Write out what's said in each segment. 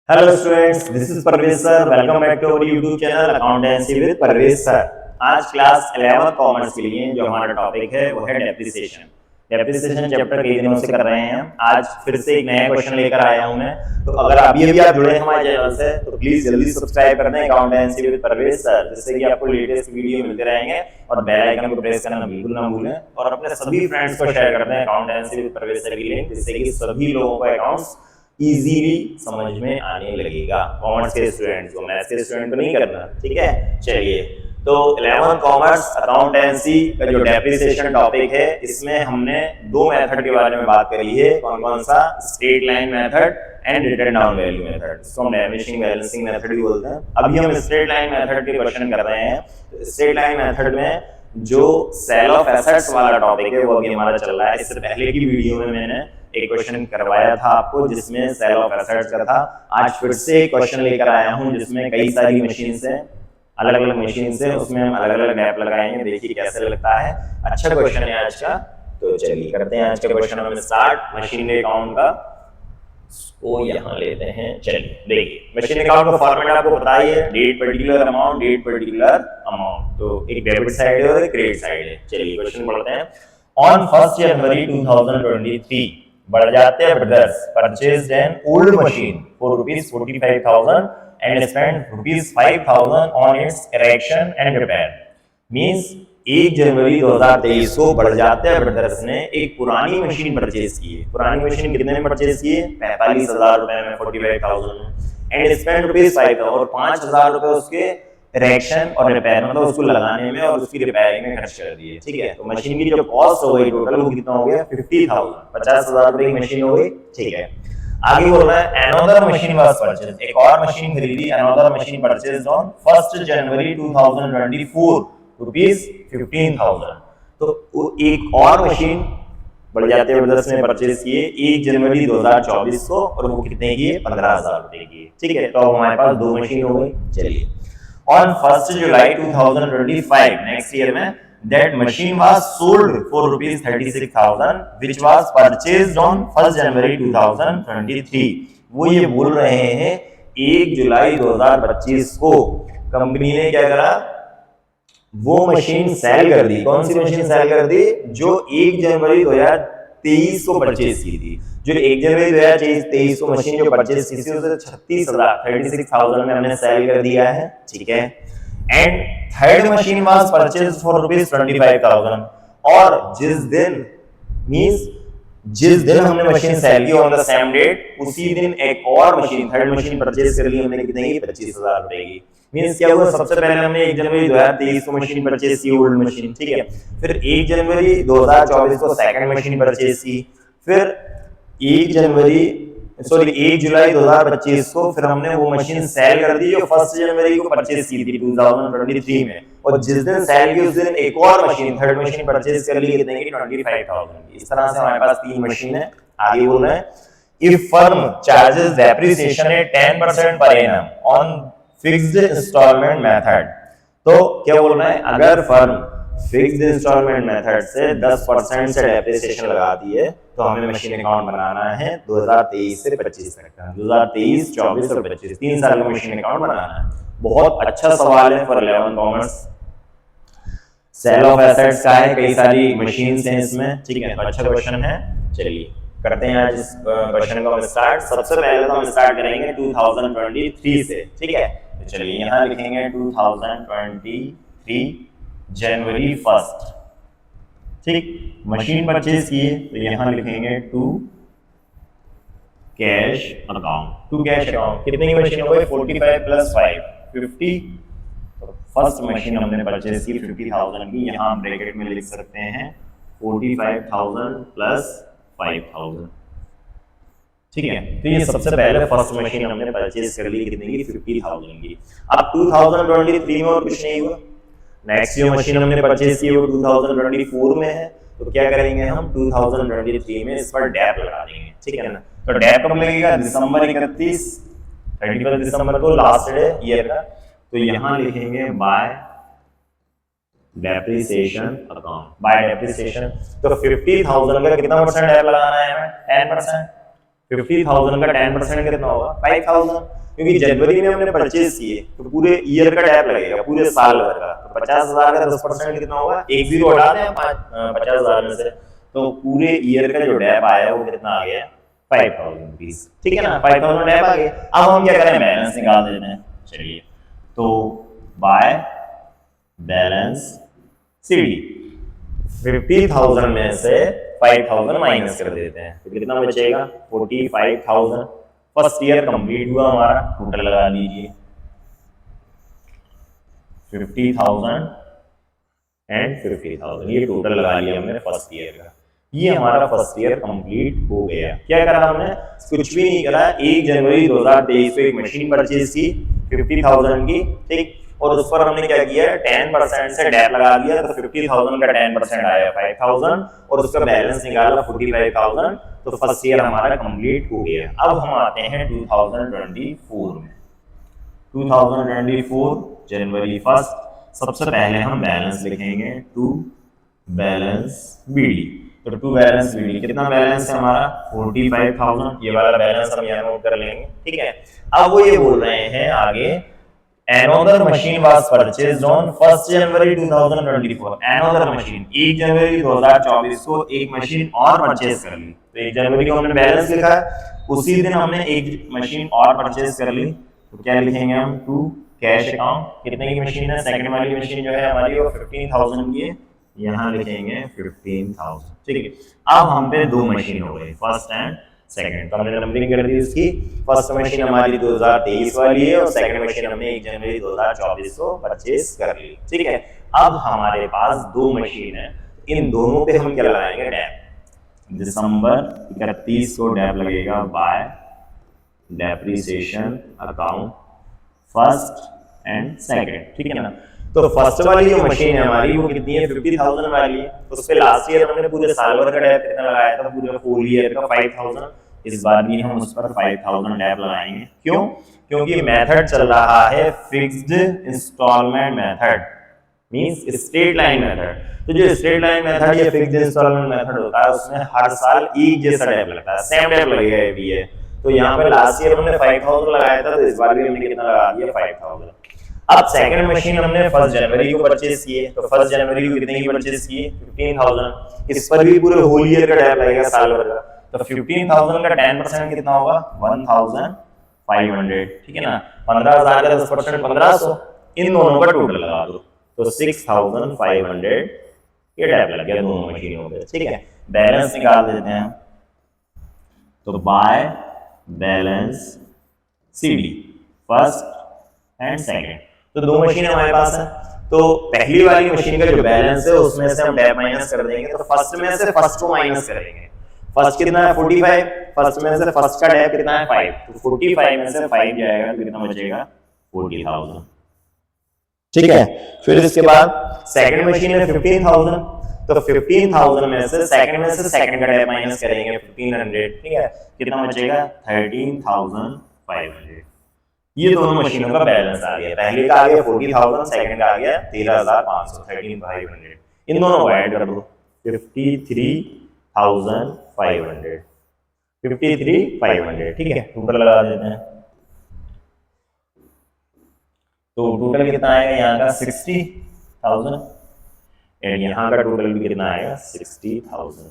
Hello students, this is Parvez sir. Welcome back to our YouTube channel accountancy with Parvez sir. आज class 11 commerce के लिए जो हमारा topic है वो है डेप्रिसिएशन। डेप्रिसिएशन चैप्टर कई दिनों से कर रहे हैं हम। आज फिर से एक नया क्वेश्चन लेकर आया हूं मैं। तो अगर अभी अभी आप जुड़े हैं हमारे चैनल से तो प्लीज जल्दी सब्सक्राइब कर दें अकाउंटेंसी विद परवेज सर, जिससे कि आपको लेटेस्ट वीडियो मिलते रहेंगे। और बेल आइकन को प्रेस करना बिल्कुल ना भूलें और अपने सभी फ्रेंड्स को शेयर कर दें अकाउंटेंसी विद परवेज सर की लिंक, जिससे कि सभी लोगों को अकाउंट्स इजीली समझ में आने लगेगा। कॉमर्स के स्टूडेंट्स को, मैथ्स के स्टूडेंट को नहीं करना, ठीक है। चलिए, तो 11 कॉमर्स अकाउंटेंसी का जो डेप्रिसिएशन टॉपिक है, इसमें हमने दो मेथड के बारे में बात करी है। कौन कौन सा? Straight line method and written down value method, इसको हम डाइमिनिशिंग बैलेंसिंग मेथड भी बोलते हैं। अभी हम स्ट्रेट लाइन मेथड के क्वेश्चन कर रहे हैं। स्ट्रेट लाइन मेथड में जो सेल ऑफ एसेट्स वाला टॉपिक है वो अभी हमारा चल रहा है। इससे पहले की वीडियो में मैंने एक क्वेश्चन करवाया था आपको जिसमें सेल ऑफ एसेट्स का था। आज फिर से एक क्वेश्चन लेकर आया हूं जिसमें कई सारी मशीन से, अलग अलग मशीन से, उसमें हम अलग अलग गैप लगाएंगे। देखिए कैसे लगता है। अच्छा क्वेश्चन है आज का। तो चलिए करते हैं आज का क्वेश्चन हम स्टार्ट। मशीन अकाउंट का को यहाँ लेते हैं। चलिए देखिए, मशीन अकाउंट का फॉर्मेट आपको पता ही है, date particular amount, date particular amount. तो एक डेबिट साइड है और एक क्रेडिट साइड है। चलिए क्वेश्चन पढ़ते हैं। On 1 January 2023 Barjatya brothers purchased an old machine for ₹45,000 and spent ₹5,000 on it's erection and repair. Means 1 जनवरी 2023 को बड़जात्या ब्रदर्स ने एक पुरानी मशीन परचेज की है। पुरानी मशीन कितने में परचेज की है? 45,000 रुपए में, 45,000 में। एंड स्पेंड ₹5,000 और 5,000 रुपए उसके इरेक्शन और रिपेयर, मतलब उसको लगाने में और उसकी रिपेयरिंग में खर्च कर दिए। ठीक है, तो मशीन की जो कॉस्ट हो गई टोटल वो कितना हो गया? 50,000, 50,000 रुपए की मशीन हो गई। ठीक है, आगे बोल रहा है अनदर मशीन वाज परचेज्ड, एक और मशीन खरीदी। अनदर मशीन परचेज्ड ऑन 1 जनवरी 2024 ₹15,000। तो एक और मशीन बड़जात्या ब्रदर्स ने परचेज किए 1 जनवरी 2024 को, और वो कितने की है? 15,000 रुपए की। ठीक है, तो हमारे पास दो मशीन हो गई। चलिए, on 1st July 2025 next year में that machine was sold for ₹36,000 which was purchased on 1st January 2023। वो ये बोल रहे हैं 1 जुलाई 2025 को कंपनी ने क्या करा? वो मशीन सेल कर दी। कौन सी मशीन सेल कर दी? जो 1 जनवरी 2023 को परचेज की थी। जो 1 जनवरी 2023 को मशीन जो परचेज की थी उसे 36,000 में हमने सेल कर दिया है। ठीक है, and third machine was purchase for ₹25,000। और जिस दिन, मींस जिस दिन हमने मशीन सेल की ऑन द सेम डेट, उसी दिन एक और मशीन, थर्ड मशीन परचेज कर ली हमने। कितने की? 25,000 रुपए की। मींस क्या हुआ? सबसे पहले हमने 1 जनवरी 2023 को मशीन परचेज की, ओल्ड मशीन। ठीक है, फिर 1 जनवरी 2024 को सेकंड मशीन परचेज की। फिर 1 जुलाई 2025 को फिर हमने वो मशीन सेल कर दी जो 1 जनवरी को परचेज की थी 2023 में। और जिस दिन सेल की उस दिन एक और मशीन, थर्ड मशीन परचेज कर ली। कितने की? 25,000 की। इस तरह से हमारे पास 3 मशीन है। आगे बोल रहे हैं if firm charges depreciation at 10% per annum on fixed instalment method. तो क्या बोल रहा है? अगर फर्म फिक्स्ड इंस्टॉलमेंट मेथड से 10% से डेप्रिसिएशन लगाती है तो हमें मशीन अकाउंट बनाना है 2023 से 25 तक का। 2023, 24 और 25 3 साल का मशीन अकाउंट बनाना है। बहुत अच्छा सवाल है for 11 commerce. Sale of assets का है, कई सारी मशीन्स हैं इसमें। ठीक है, तो अच्छा क्वेश्चन है। चलिए करते हैं आज इस क्वेश्चन को हम स्टार्ट। सबसे पहले तो हम स्टार्ट करेंगे 2023 से। ठीक है, तो चलिए यहाँ लिखेंगे 2023 जनवरी 1। ठीक, मशीन परचेज की है तो यहाँ लिखेंगे to cash account. To cash account कितने की मशीन हो गई? 45 प्लस 5 50। तो फर्स्ट मशीन हमने परचेज की 50,000 की। यहाँ हम ब्रैकेट में लिख सकते हैं 45,000 प्लस 5,000। ठीक है, तो ये सबसे पहले फर्स्ट मशीन हमने परचेज कर ली। कितने की? 50,000 की। अब 2023 में और कुछ नहीं हुआ। नेक्स्ट जो मशीन हमने परचेज की वो 2024 में है। तो क्या करेंगे हम? 2023 में इस पर डैप लगा देंगे। ठीक है ना, तो डैप कब लगेगा? दिसंबर 31 दिसंबर को लास्ट डे ईयर का। तो यहाँ लिखेंगे bye depreciation account. Bye depreciation तो 50,000 का कितना परसेंट डैप लगाना है हमें? 10%। 50,000 का 10% कितना होगा 5,000, क्योंकि जनवरी में हमने परचेज किए तो पूरे ईयर का टैप लगेगा, पूरे साल भर का। तो 50,000 का 10% कितना होगा, एक जीरो हटा दें 50,000 में से, तो पूरे ईयर का जो डैप आया वो कितना आ गया 5,000 रुपीज। ठीक है ना, 5,000 डैप आ गया। अब हम क्या करें, बैलेंस निकाल देते हैं। चलिए, तो बाय बैलेंस सीडी 50,000 में से 5,000 माइनस कर देते हैं तो कितना बचेगा 45,000। फर्स्ट ईयर कंप्लीट हुआ हमारा, टोटल लगा लीजिए 50,000 एंड 50,000, ये टोटल लगा लिया हमने फर्स्ट ईयर का। ये हमारा फर्स्ट ईयर कंप्लीट हो गया। क्या करा हमने, कुछ भी नहीं करा। 1 जनवरी 2023 को एक मशीन परचेज की 50,000 की, ठीक, और उस पर हमने क्या किया 10% से डैप लगा दिया, तो 50,000 का 10% आया 5,000 और उसका बैलेंस निकाला 45,000। तो फर्स्ट ईयर हमारा कंप्लीट हो गया। अब हम आते हैं 2024 में। 2024 जनवरी 1 सबसे पहले हम बैलेंस लिखेंगे, टू बैलेंस बीडी। तो टू बैलेंस बीडी कितना बैलेंस है हमारा 45,000, ये वाला बैलेंस हम यहाँ नोट कर लेंगे। ठीक है, अब वो ये बोल रहे हैं आगे, another machine was purchased on 1st January 2024। another machine 1 जनवरी 2024 को एक मशीन और परचेज कर ली। तो 1 जनवरी को हमने बैलेंस लिखा है, उसी दिन हमने एक मशीन और परचेज कर ली। तो क्या लिखेंगे हम, टू कैश अकाउंट, कितने की मशीन है, सेकंड वाली मशीन जो है हमारी वो 15,000 की है, यहाँ लिखेंगे 15,000। ठीक है, अब हम पे दो मशीन हो गई, फर्स्ट एंड सेकंड। तो हमने नंबरिंग कर दी इसकी। फर्स्ट मशीन हमारी 2023 वाली है और सेकंड मशीन हमने 1 जनवरी 2024 को परचेज कर ली। ठीक है, अब हमारे पास दो मशीन है, इन दोनों पे हम क्या लगाएंगे, डैप। दिसंबर 31 को डैप लगेगा bye depreciation account first and second. ठीक है ना, तो फर्स्ट वाली जो मशीन है हमारी वो कितनी है 50,000 वाली है। तो उस पे लास्ट ईयर हमने पूरे साल भर का डैप कितना लगाया था, पूरे फुल ईयर का 5,000। इस बार भी हम उस पर 5,000 डैप लगाएंगे। क्यों, क्योंकि मेथड चल रहा है fixed instalment method, means straight line method. तो जो स्ट्रेट लाइन मेथड या फिक्स्ड इंस्टॉलमेंट मेथड होता है उसमें हर साल एक जैसा डैप लगता है, सेम डैप लगेगा ये भी है। तो यहाँ पे लास्ट ईयर हमने 5,000 लगाया था, तो इस बार भी हमने कितना लगा दिया 5,000। अब सेकंड मशीन हमने 1 जनवरी को परचेज की है, तो 1 जनवरी को कितने की परचेज की है 15,000। इस पर भी पूरे होल ईयर का डैप लगेगा साल भर का। तो 15,000 का 10% कितना होगा 1,500। ठीक है ना, 15,000 का 10% 1,500, इन दोनों का टोटल लगा दो तो 6,500 ये डैप लग गया दोनों मशीनों पे। ठीक है, बैलेंस निकाल देते हैं। तो by balance CD first and second, तो दो मशीन हमारे पास है। तो पहली वाली मशीन का जो बैलेंस है उसमें से हम डैप माइनस कर देंगे। तो फर्स्ट में से फर्स्ट को माइनस करेंगे। फर्स्ट कितना है 45, फर्स्ट में से फर्स्ट का डैप कितना है 5, तो 45 में से 5 जाएगा तो कितना बचेगा 40,000। ठीक है, फिर इसके बाद सेकंड मशीन है 15,000, तो 15,000 में से सेकंड का डैप माइनस करेंगे 1,500। ठीक है, कितना बचेगा 13,500। ये दोनों मशीनों का बैलेंस आ गया। पहले का आ गया 40,000, सेकंड का आ गया 13,500, 13,500। इन दोनों को ऐड कर दो 53,500, 53,500। ठीक है, टोटल लगा देते हैं। तो टोटल कितना आएगा यहाँ का 60,000 एंड यहाँ का टोटल भी कितना आएगा 60,000।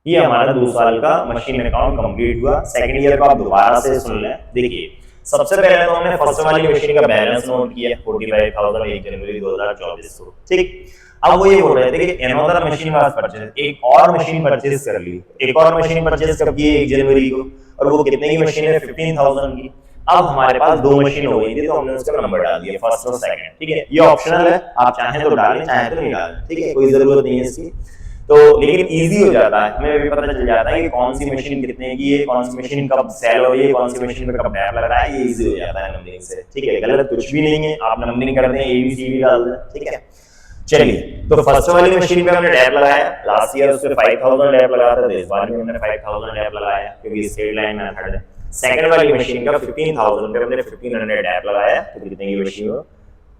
ये हमारा 2 साल का मशीन अकाउंट कंप्लीट हुआ। सेकंड ईयर को आप दोबारा से सुन लें। देखिए, सबसे पहले तो हमने फर्स्ट वाली मशीन का बैलेंस नोट किया 45,000 1 जनवरी 2024 को। ठीक, अब वो ये बोल रहे थे कि अनदर मशीन वाज परचेज, एक और मशीन परचेज कर ली। एक और मशीन परचेज कब की 1 जनवरी को, और वो कितने की मशीन है 15,000 की। अब हमारे पास दो मशीन हो गई थी तो हमने उसका नंबर डाल दिया फर्स्ट और सेकंड। ठीक है, ये ऑप्शनल है, आप चाहें तो डालें चाहें तो नहीं डालें। ठीक है, कोई जरूरत नहीं है इसकी। तो लेकिन इजी हो जाता है, हमें भी पता चल जाता है कि कौन सी मशीन कितने की है, कौन सी मशीन कब सेल हो रही है, कौन सी मशीन पे कब डैप लग रहा है, ये इजी हो जाता है नंबरिंग से। ठीक है, गलत कुछ भी नहीं है, आप नंबरिंग कर दें ABCD डाल दें। ठीक है, चलिए, तो फर्स्ट वाली मशीन पे हमने डैप लगाया। लास्ट ईयर उस पे 5,000 डैप लगाया था, तो इस बार भी हमने 5,000 डैप लगाया क्योंकि स्ट्रेट लाइन मेथड है। सेकंड वाली मशीन का 15,000 पे हमने 1,500 डैप लगाया, तो कितने की मशीन हो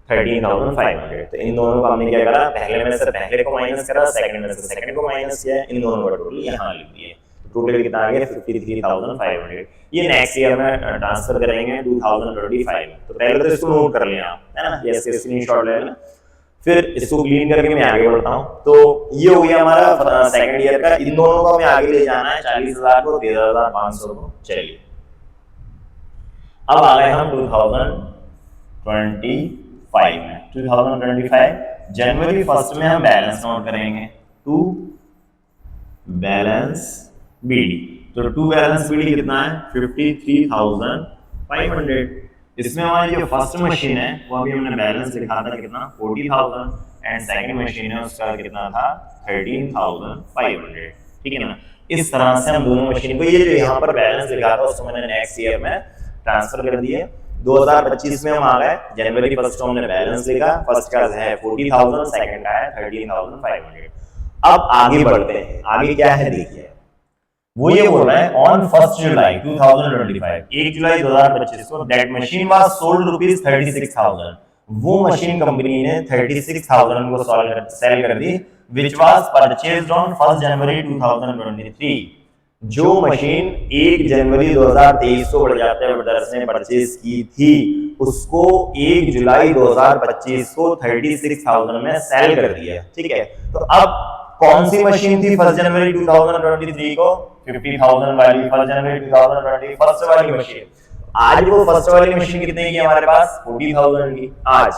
13,500। तो इन दोनों का हमने क्या करा, पहले में से पहले को माइनस करा, सेकंड में से सेकंड को माइनस किया, इन दोनों का टोटल यहाँ लिख दिए। टोटल कितना आ गया 53,500। ये नेक्स्ट ईयर में ट्रांसफर करेंगे 2025 में। तो पहले तो इसको नोट कर लें आप, है ना, ये स्क्रीनशॉट ले लें, फिर इसको क्लीन करके मैं आगे बढ़ता हूँ। तो ये हो गया हमारा सेकंड ईयर का। इन दोनों को हमें आगे ले जाना है, 40,000 को 13,500 को। चलिए अब आ गए हम 2025 में। 2025 जनवरी 1 में हम बैलेंस नोट करेंगे, टू बैलेंस बीडी। तो टू बैलेंस बीडी कितना है 53,500। इसमें हमारी जो फर्स्ट मशीन है वो अभी हमने बैलेंस लिखा था कितना 40,000, एंड सेकंड मशीन है उसका कितना था 13,500। ठीक है ना। इस तरह से हम दोनों मशीन को, ये जो यहाँ पर बैलेंस लिखा था उसको मैंने नेक्स्ट ईयर में ट्रांसफर कर दिए। 2025 में हम आ गए, जनवरी 1 को हमने बैलेंस लिखा, फर्स्ट का है 40,000, सेकंड का है 13,500। अब आगे बढ़ते हैं, आगे क्या है देखिए, वो ये बोल रहा है ऑन 1 जुलाई 2025, 1 जुलाई 2025 को that machine was sold rupees 36,000। वो मशीन कंपनी ने 36,000 को सेल कर दी, व्हिच वाज परचेज्ड ऑन 1 जनवरी 2023। जो मशीन 1 जनवरी 2023 को बढ़ जाते हैं ब्रदर्स ने परचेज की थी, उसको 1 जुलाई 2025 को 36,000 में सेल कर दिया। ठीक है, तो अब कौन सी मशीन थी 1 जनवरी 2023 को 50,000 वाली, 1 जनवरी 2020 फर्स्ट वाली मशीन। आज वो फर्स्ट वाली मशीन कितने की हमारे पास 40,000 की। आज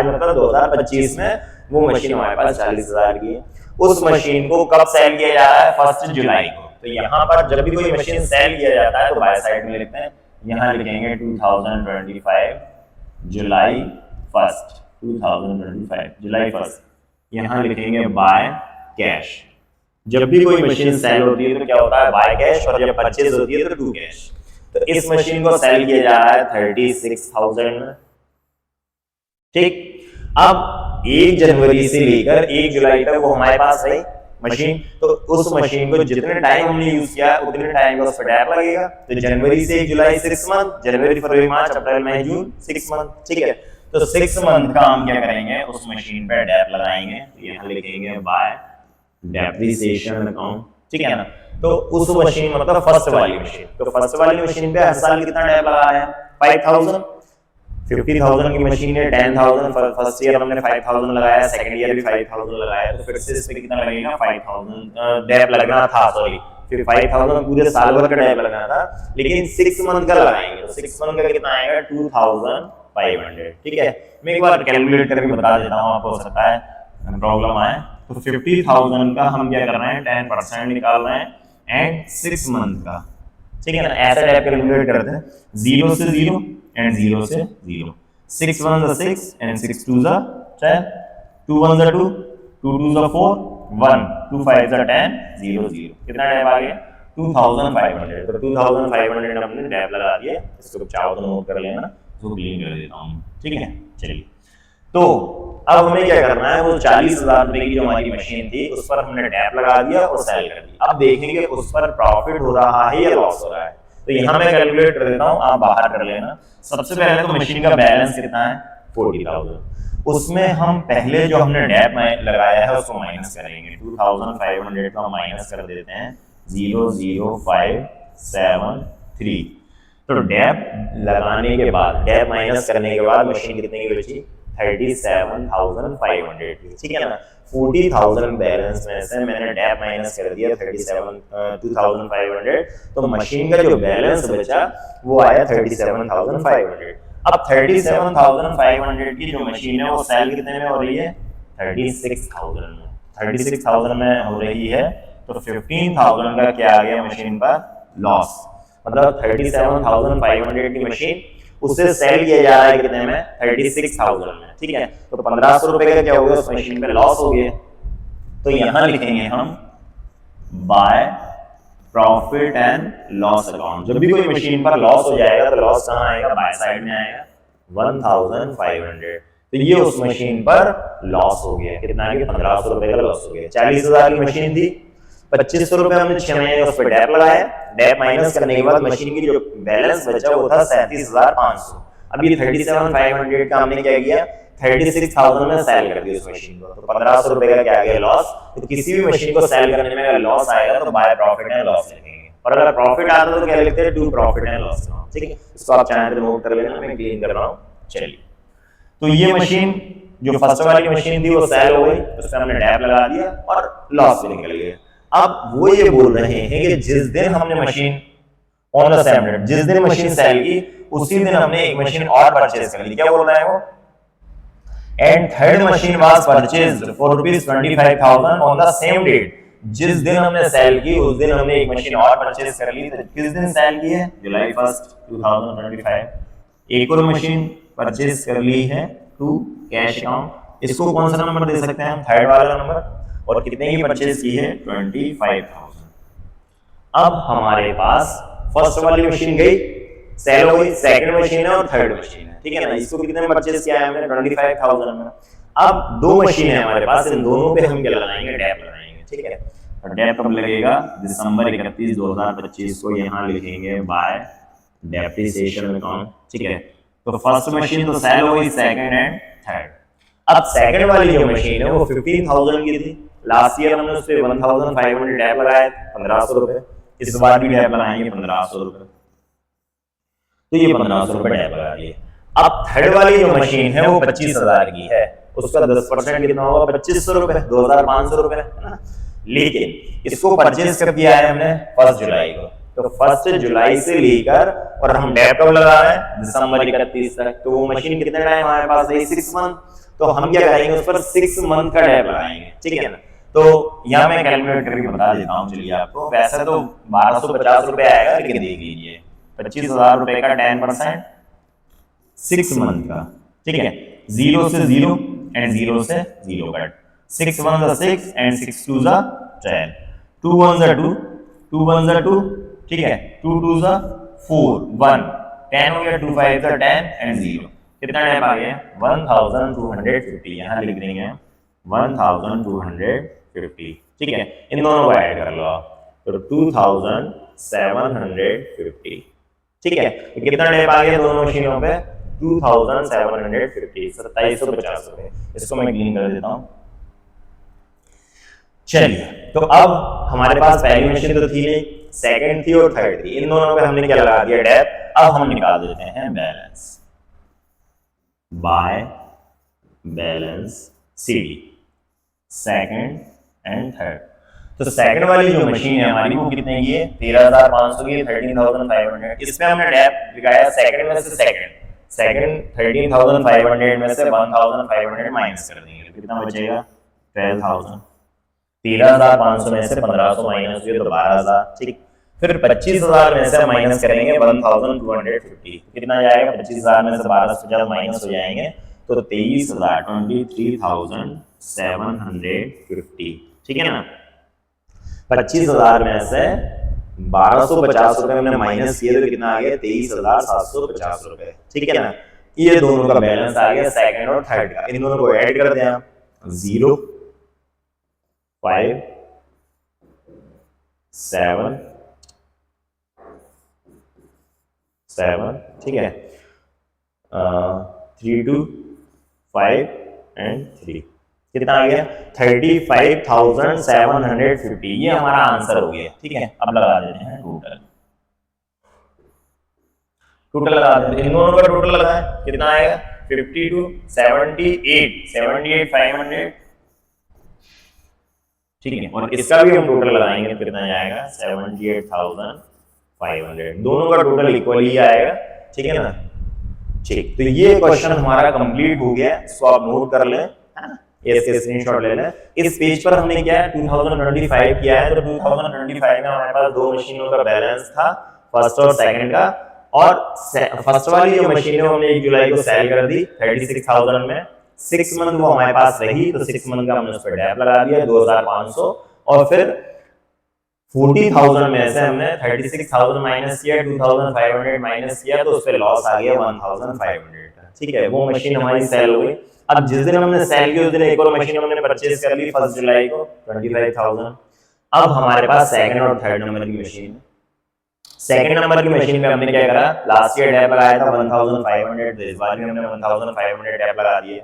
मतलब 2025 में वो मशीन हमारे पास 40,000 की है। उस मशीन को कब सेल किया जा रहा है 1 जुलाई को। तो यहाँ पर जब भी कोई मशीन सेल किया जाता है तो बाय साइड में लिखते हैं, यहाँ लिखेंगे 2025 जुलाई 1, 2025 जुलाई 1, यहाँ लिखेंगे बाय कैश। जब भी कोई मशीन सेल होती है तो क्या होता है बाय कैश, और जब परचेज होती है तो टू कैश। तो इस मशीन को सेल किया जा रहा है 36,000 में। ठीक, अब 1 जनवरी से लेकर 1 जुलाई तक वो हमारे पास है मशीन। तो उस मशीन को जितने टाइम हमने यूज किया उतने टाइम का उस पर टैप लगेगा। तो जनवरी से 1 जुलाई 6 मंथ, जनवरी फरवरी मार्च अप्रैल मई जून 6 मंथ। ठीक है, तो 6 मंथ का हम क्या करेंगे उस मशीन पे टैप लगाएंगे। तो यहाँ लिखेंगे बाय डेप्रिसिएशन अकाउंट। ठीक है ना। तो उस मशीन मतलब फर्स्ट वाली मशीन, तो फर्स्ट वाली मशीन पे हर साल कितना टैप लगाया है 5,000। 50,000 की मशीन है 10,000, फर्स्ट ईयर हमने 5,000 लगाया, सेकंड ईयर भी 5,000 लगाया, तो फिर से इस पे कितना लगेगा 5,000 डैप लगना था। सॉरी, फिर 5,000 पूरे साल भर का डैप लगना था, लेकिन 6 मंथ का लगाएंगे। तो 6 मंथ का कितना आएगा 2,500। ठीक है, मैं एक बार कैलकुलेट करके बता देता हूँ, आपको हो सकता है प्रॉब्लम आए। तो 50,000 का हम क्या कर रहे हैं 10% निकाल रहे हैं, एंड 6 मंथ का। ठीक है ना, ऐसा टाइप कैलकुलेट करते हैं, 0 से 0 एंड 0 से 0, 6 1 6 एंड 6 2 10, 2 1 2, 2 2 4, 1 2 5 10, 0 0। कितना टैप आ गया 2,500। तो 2,500 हमने टैप लगा दिए। इसको चाहो तो नोट कर लेना, इसको क्लीन कर देता हूँ। ठीक है, चलिए। तो अब हमें क्या करना है, वो 40,000 रुपए की जो हमारी मशीन थी उस पर हमने टैप लगा दिया और सेल कर दी। अब देखेंगे उस पर प्रॉफिट हो रहा है या लॉस हो रहा है। तो यहाँ मैं कैलकुलेट कर देता हूँ, आप बाहर कर लेना। सबसे पहले तो मशीन का बैलेंस कितना है 40,000। उसमें हम पहले जो हमने टैप लगाया है उसको माइनस करेंगे। 2,500 का माइनस कर देते हैं 0,0573। तो टैप लगाने के बाद, टैप माइनस करने के बाद मशीन कितने की बची 37,500 की। ठीक है ना। 40,000 बैलेंस में से मैंने टैप माइनस कर दिया 2,500, तो मशीन का जो बैलेंस बचा वो आया 37,500। अब 37,500 की जो मशीन है वो सेल कितने में हो रही है 36,000 में। 36,000 में हो रही है, तो 15,000 का क्या आ गया मशीन पर लॉस। मतलब 37,500 की मशीन उससे सेल किया जा रहा है कितने में 36,000 में। ठीक है, तो 1,500 रुपए का क्या हो गया उस मशीन पे लॉस हो गया। तो यहां लिखेंगे हम by profit and loss account. जब भी कोई मशीन पर लॉस हो जाएगा तो लॉस कहां आएगा बाय साइड में आएगा 1,500। तो ये उस मशीन पर लॉस हो गया, कितना कि 1,500 रुपए का लॉस हो गया। 40,000 की मशीन थी, 2,500 रुपए हमने 6 महीने उस पर टैप लगाया। टैप माइनस करने के बाद मशीन की जो बैलेंस बचा वो था 37,500। अब ये 37,500 का हमने क्या किया 36,000 में सेल कर दिया उस मशीन को। तो 1,500 रुपए का क्या गया लॉस। तो किसी भी मशीन को सेल करने में अगर लॉस आएगा तो बाय प्रॉफिट एंड लॉस लिखेंगे। और अगर प्रॉफिट आता है तो क्या लिखते हैं, to profit and loss account. ठीक है, इसको आप चाहें तो नोट कर लेना, मैं क्लीन कर रहा हूँ। चलिए, तो ये मशीन जो फर्स्ट वाली मशीन थी वो सेल हो गई, उस पर हमने डैप लगा दिया और लॉस भी निकल गया। अब वो ये बोल रहे हैं कि जिस दिन हमने machine on the same date, जिस दिन मशीन सेल की उसी दिन हमने एक मशीन और परचेज कर ली। क्या बोल रहा है वो, and third machine was purchased for ₹25,000 on the same date. जिस दिन हमने सेल की उस दिन हमने एक मशीन और परचेज कर ली। तो किस दिन सेल की है, जुलाई 1, 2025। एक और मशीन परचेज कर ली है टू कैश अकाउंट। इसको कौन सा नंबर दे सकते हैं हम, थर्ड वाला नंबर। और कितने की परचेज की है, 25,000। अब हमारे पास फर्स्ट वाली मशीन गई, सेल हो गई, सेकंड मशीन है और थर्ड मशीन है। ठीक है ना, इसको कितने में परचेज किया है हमने, 25,000 में। अब दो मशीन है हमारे पास, इन दोनों पे हम क्या लगाएंगे, डैप लगाएंगे। ठीक है, और डैप कब लगेगा, दिसंबर 31, 2025 को यहाँ लिखेंगे बाय डेप्रिसिएशन अकाउंट। ठीक है, तो फर्स्ट मशीन तो सेल हो गई, सेकंड एंड थर्ड। अब सेकंड वाली जो मशीन है वो 15,000 की थी। लास्ट ईयर हमने उस पर 1,500 डैप लगाए, 1,500 रुपए। इस बार भी डैप लगाएंगे 1,500 रुपए, तो ये 1,500 रुपए डैप लगा दिए। अब थर्ड वाली जो मशीन है वो 25,000 की है, उसका 10% कितना होगा, 2,500 रुपए, 2,500 रुपए है ना। लेकिन इसको परचेज कब किया है हमने, 1 जुलाई को। तो 1 जुलाई से लेकर और हम डैप कब लगा रहे हैं, दिसंबर 31 तक। तो वो मशीन कितने टाइम हमारे पास है, 6 मंथ। तो हम क्या करेंगे, उस पर 6 मंथ का डैप लगाएंगे। ठीक है ना, तो यहाँ मैं कैलकुलेट करके बता देता हूँ चलिए आपको। वैसे तो 1,250 रुपए आएगा, लेकिन देख लीजिए 25,000 रुपए का 10%, 6 मंथ का। ठीक है, 0 से 0 एंड 0 से 0 कट, 6 1 6 एंड 6 2 10, 2 1 2, 2 1 2। ठीक है, 2 2 4 1, 10 हो गया, 2 5 10 एंड 0। कितना टाइम आ गया, 1,250। यहाँ लिख देंगे 1,250। ठीक है, इन दोनों को ऐड कर लो आप, तो 2,750। ठीक है, तो कितना टाइम आ गया दोनों मशीनों पे, 2,750, 2,750 रुपए। इसको मैं क्लीन कर देता हूँ। चलिए, तो अब हमारे पास पहली मशीन तो थी नहीं, सेकंड थी और थर्ड थी। इन दोनों पे हमने क्या लगा दिया, डैप। अब हम निकाल देते हैं balance by balance CD, second and third. तो सेकंड वाली जो मशीन है हमारी वो कितने की है, 13,500 की, 13,500। इसमें हमने डैप लगाया सेकंड में से, सेकंड 13,500 में से 1,500 माइनस कर देंगे, कितना बचेगा, 12,000। 13,500 में से 1,500 माइनस हुए तो 12,000। ठीक, फिर 25,000 में से माइनस करेंगे 1,250। कितना जाएगा, 25,000 में से 12,000 माइनस हो जाएंगे तो 23,000, 23,750। ठीक है ना, 25,000 में से 1,250 रुपए हमने माइनस किए तो कितना आ गया, 23,750 रुपए। ठीक है ना, ये दोनों का बैलेंस आ गया सेकंड और थर्ड का। इन दोनों को ऐड कर दें आप, 0 5 7 7। ठीक है, 3 2 5 एंड 3, कितना आ गया, 35,750। ये हमारा आंसर हो गया। ठीक है, अब लगा देते हैं टोटल लगा देते हैं, इन दोनों का टोटल लगाएं, कितना आएगा, 52 78 78,500। ठीक है, और इसका भी हम टोटल लगाएंगे, कितना आएगा, 78,500। दोनों का टोटल इक्वली आएगा। ठीक है ना, ठीक। तो ये क्वेश्चन हमारा कंप्लीट हो गया, इसको आप नोट कर लें, है ना, इसके स्क्रीनशॉट ले लें। इस पेज पर हमने क्या है, 2025 किया है। तो 2025 में हमारे पास दो मशीनों का बैलेंस था, फर्स्ट और सेकंड का। और फर्स्ट वाली जो मशीन है हमने 1 जुलाई को सेल कर दी 36,000 में। 6 मंथ वो हमारे पास रही, तो 6 मंथ का हमने उस पर डैप लगा दिया 2,500। और फिर 40,000 में से हमने 36,000 माइनस किया, 2,500 माइनस किया, तो उस पर लॉस आ गया 1,500 का। ठीक है, वो मशीन हमारी सेल हो गई। अब जिस दिन हमने सेल की उस दिन एक और मशीन हमने परचेज कर ली 1 जुलाई को, 25,000। अब हमारे पास सेकंड और थर्ड नंबर की मशीन है। सेकंड नंबर की मशीन पे हमने क्या करा, लास्ट ईयर डैप लगाया था 1,500, तो इस बार भी हमने 1,500 डैप लगा दिए।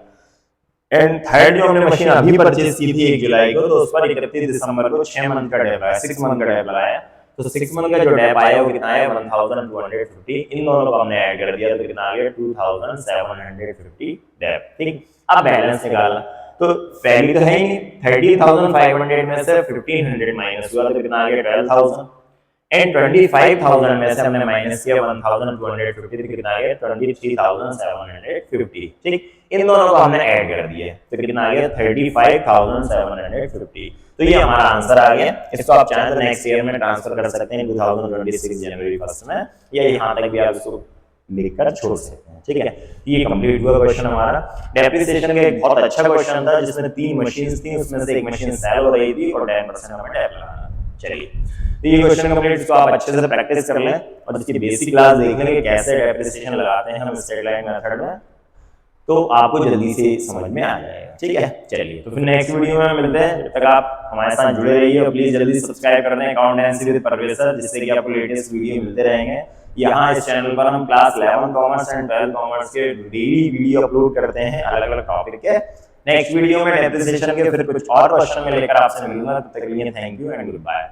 एंड थर्ड जो हमने मशीन अभी परचेज की थी 1 जुलाई को, तो उस पर 31 दिसंबर को 6 मंथ का डैप लगाया, 6 मंथ का डैप लगाया। तो 6 मंथ का जो डेप आया वो कितना है 1250। इन दोनों को हमने ऐड कर दिया तो कितना आ गया 2750 डेप। ठीक, अब बैलेंस निकालना, तो वैल्यू तो है ही 30,500 में से 1500 माइनस हुआ तो कितना आ गया 12,000 एंड 25,000 में से हमने माइनस किया 1,250 तो कितना आ गया 23,750। ठीक, इन दोनों को हमने ऐड कर दिया तो कितना आ गया 35,750। तो ये हमारा आंसर आ गया। इसको आप चाहें तो नेक्स्ट ईयर में ट्रांसफर कर सकते हैं 2026 जनवरी 1 में, या यहाँ तक भी आप इसको लिखकर छोड़ सकते हैं। ठीक है, ये कंप्लीट हुआ क्वेश्चन हमारा। डेप्रिसिएशन का एक बहुत अच्छा क्वेश्चन था जिसमें 3 मशीन्स थी, उसमें से एक मशीन सेल हो रही थी और 10% हमें डेप लगाना। चलिए, तो ये क्वेश्चन कंप्लीट, इसको आप अच्छे से प्रैक्टिस कर लें और इसकी बेसिक क्लास देख लेंगे कैसे डेप्रिसिएशन लगाते हैं हम स्ट्रेट लाइन मेथड में, तो आपको जल्दी से समझ में आ जाएगा। ठीक है, चलिए तो फिर नेक्स्ट वीडियो में मिलते हैं। जब तक आप हमारे साथ जुड़े रहिए और प्लीज जल्दी सब्सक्राइब कर दें अकाउंटेंसी विद परवेज सर, जिससे कि आपको लेटेस्ट वीडियो मिलते रहेंगे। यहाँ इस चैनल पर हम क्लास 11 कॉमर्स एंड 12 कॉमर्स के डेली वीडियो अपलोड करते हैं अलग अलग टॉपिक के। नेक्स्ट वीडियो में डेप्रिसिएशन के फिर कुछ और क्वेश्चन में लेकर आपसे मिलूंगा। तब तक के लिए thank you and good bye.